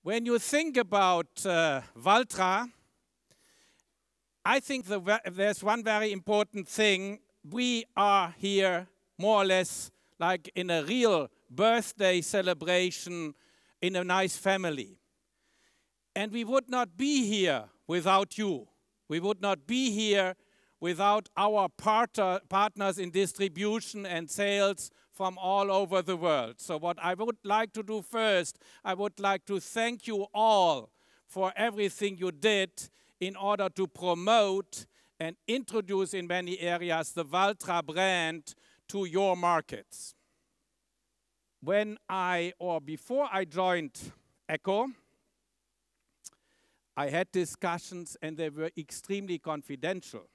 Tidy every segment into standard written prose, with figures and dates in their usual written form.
When you think about Valtra, I think there's one very important thing. We are here more or less like in a real birthday celebration in a nice family. And we would not be here without you. We would not be here without our partners in distribution and sales from all over the world. So what I would like to do first, I would like to thank you all for everything you did in order to promote and introduce in many areas the Valtra brand to your markets. Before I joined ECO, I had discussions and they were extremely confidential.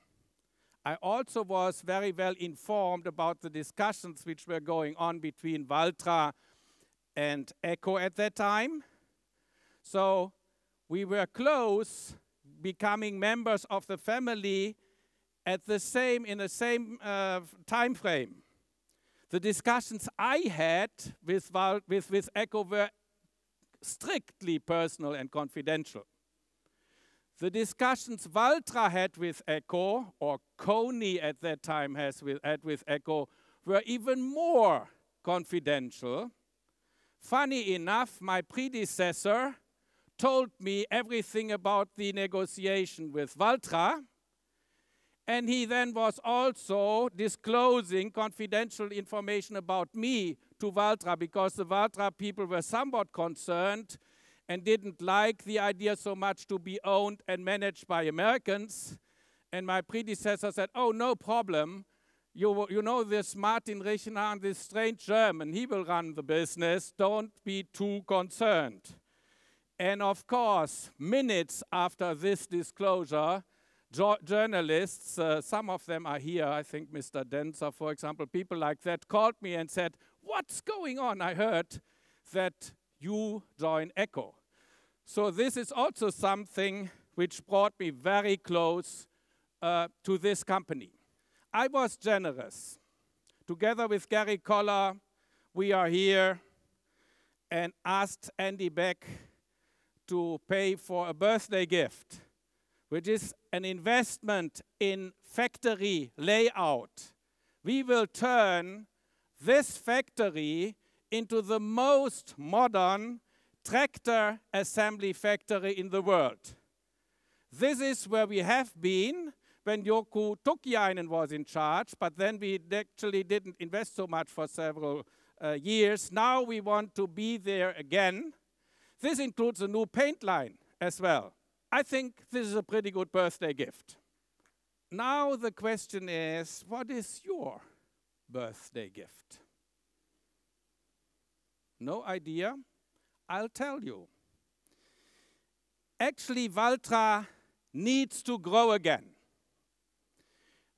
I also was very well informed about the discussions which were going on between Valtra and ECO at that time. So we were close, becoming members of the family in the same time frame. The discussions I had with ECO were strictly personal and confidential. The discussions Valtra had with ECO, or Kony at that time had with ECO, were even more confidential. Funny enough, my predecessor told me everything about the negotiation with Valtra, and he then was also disclosing confidential information about me to Valtra, because the Valtra people were somewhat concerned and didn't like the idea so much to be owned and managed by Americans. And my predecessor said, oh, no problem. You know this Martin Richenhagen, this strange German, he will run the business. Don't be too concerned. And of course, minutes after this disclosure, journalists, some of them are here, I think Mr. Denzer, for example, people like that, called me and said, what's going on? I heard that you join ECO. So this is also something which brought me very close to this company. I was generous. Together with Gary Koller, we are here and asked Andy Beck to pay for a birthday gift, which is an investment in factory layout. We will turn this factory into the most modern tractor assembly factory in the world. This is where we have been when Jouko Tukiainen was in charge, but then we actually didn't invest so much for several years. Now we want to be there again. This includes a new paint line as well. I think this is a pretty good birthday gift. Now the question is, what is your birthday gift? No idea? I'll tell you. Actually, Valtra needs to grow again.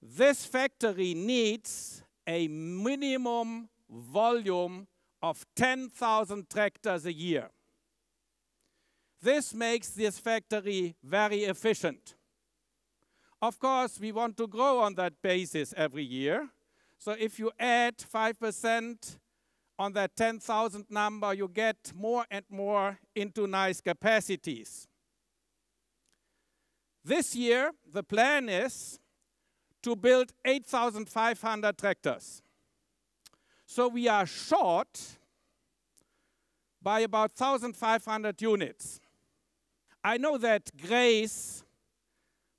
This factory needs a minimum volume of 10,000 tractors a year. This makes this factory very efficient. Of course, we want to grow on that basis every year. So if you add 5% on that 10,000 number, you get more and more into nice capacities. This year, the plan is to build 8,500 tractors. So we are short by about 1,500 units. I know that Grace,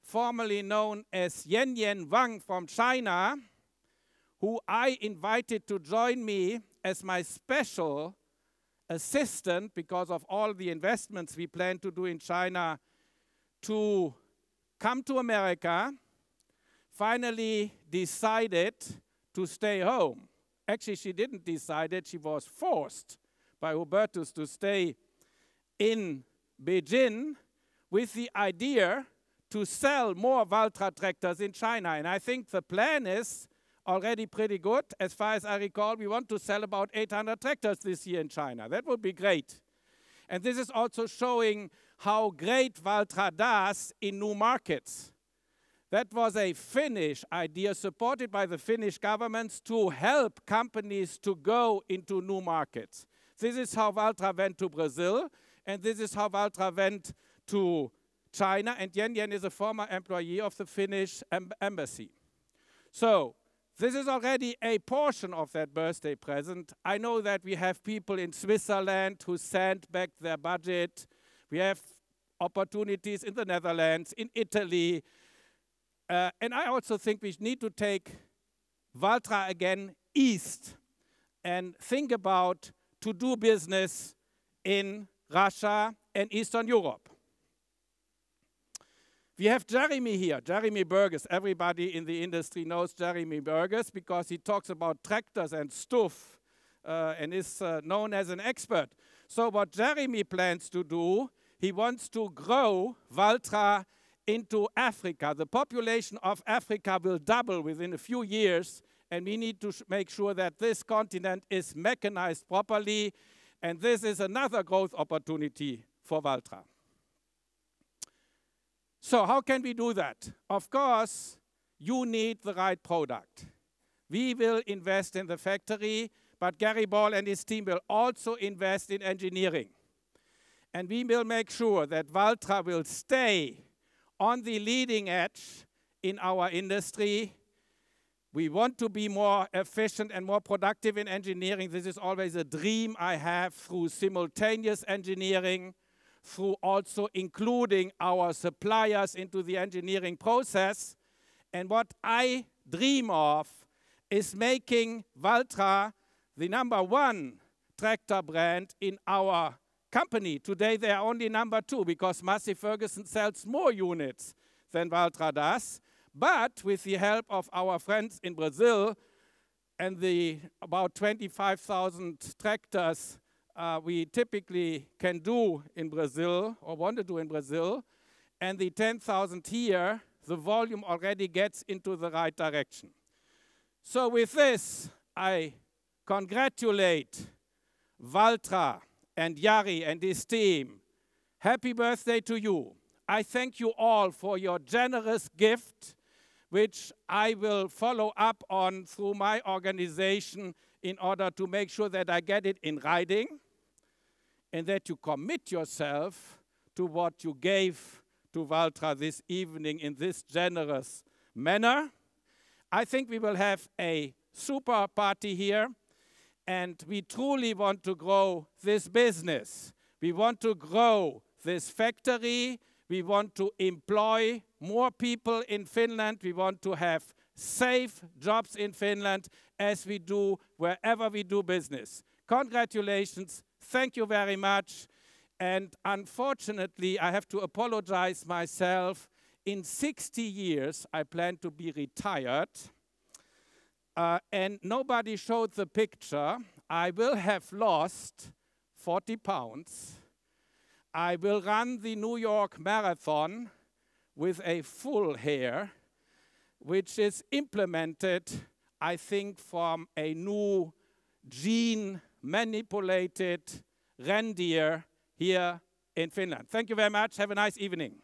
formerly known as Yan Wang from China, who I invited to join me as my special assistant because of all the investments we plan to do in China, to come to America, finally decided to stay home. Actually, she didn't decide it, she was forced by Hubertus to stay in Beijing with the idea to sell more Valtra tractors in China. And I think the plan is already pretty good. As far as I recall, we want to sell about 800 tractors this year in China. That would be great. And this is also showing how great Valtra does in new markets. That was a Finnish idea supported by the Finnish governments to help companies to go into new markets. This is how Valtra went to Brazil. And this is how Valtra went to China. And Yen Yen is a former employee of the Finnish embassy. So this is already a portion of that birthday present. I know that we have people in Switzerland who sent back their budget. We have opportunities in the Netherlands, in Italy. And I also think we need to take Valtra again east and think about to do business in Russia and Eastern Europe. We have Jeremy here, Jeremy Burgess. Everybody in the industry knows Jeremy Burgess because he talks about tractors and stuff and is known as an expert. So what Jeremy plans to do, he wants to grow Valtra into Africa. The population of Africa will double within a few years, and we need to make sure that this continent is mechanized properly, and this is another growth opportunity for Valtra. So how can we do that? Of course, you need the right product. We will invest in the factory, but Gary Ball and his team will also invest in engineering. And we will make sure that Valtra will stay on the leading edge in our industry. We want to be more efficient and more productive in engineering. This is always a dream I have through simultaneous engineering, through also including our suppliers into the engineering process. And what I dream of is making Valtra the #1 tractor brand in our company. Today they are only #2 because Massey Ferguson sells more units than Valtra does. But with the help of our friends in Brazil and the about 25,000 tractors we typically can do in Brazil or want to do in Brazil, and the 10,000 here, the volume already gets into the right direction. So with this, I congratulate Valtra and Jari and his team. Happy birthday to you. I thank you all for your generous gift, which I will follow up on through my organization in order to make sure that I get it in writing and that you commit yourself to what you gave to Valtra this evening in this generous manner. I think we will have a super party here, and we truly want to grow this business. We want to grow this factory. We want to employ more people in Finland. We want to have safe jobs in Finland as we do wherever we do business. Congratulations. Thank you very much. And unfortunately, I have to apologize myself. In 60 years, I plan to be retired. And nobody showed the picture. I will have lost 40 pounds. I will run the New York Marathon with a full hair, which is implemented, I think, from a new gene-manipulated reindeer here in Finland. Thank you very much. Have a nice evening.